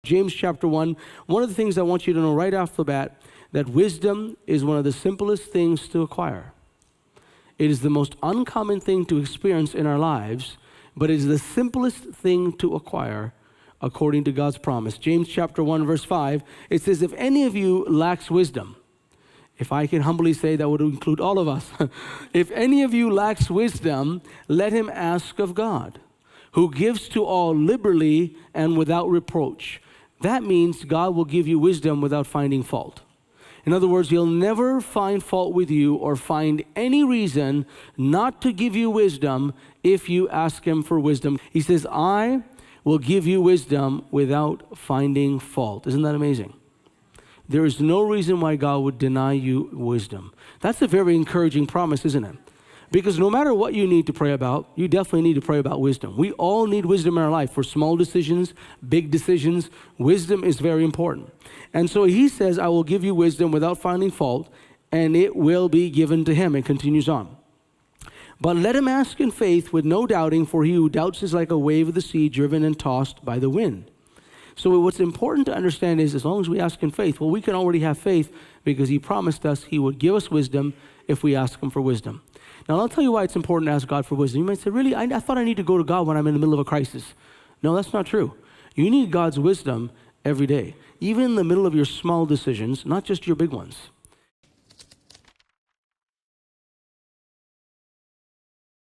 James chapter 1, one of the things I want you to know right off the bat, that wisdom is one of the simplest things to acquire. It is the most uncommon thing to experience in our lives, but it is the simplest thing to acquire according to God's promise. James chapter 1, verse 5, it says, if any of you lacks wisdom, if I can humbly say, that would include all of us. If any of you lacks wisdom, let him ask of God, who gives to all liberally and without reproach. That means God will give you wisdom without finding fault. In other words, he'll never find fault with you or find any reason not to give you wisdom if you ask him for wisdom. He says, I will give you wisdom without finding fault. Isn't that amazing? There is no reason why God would deny you wisdom. That's a very encouraging promise, isn't it? Because no matter what you need to pray about, you definitely need to pray about wisdom. We all need wisdom in our life for small decisions, big decisions. Wisdom is very important. And so he says, I will give you wisdom without finding fault, and it will be given to him. It continues on. But let him ask in faith with no doubting, for he who doubts is like a wave of the sea driven and tossed by the wind. So what's important to understand is, as long as we ask in faith, well, we can already have faith because he promised us he would give us wisdom if we ask him for wisdom. Now, I'll tell you why it's important to ask God for wisdom. You might say, really, I thought I need to go to God when I'm in the middle of a crisis. No, that's not true. You need God's wisdom every day, even in the middle of your small decisions, not just your big ones.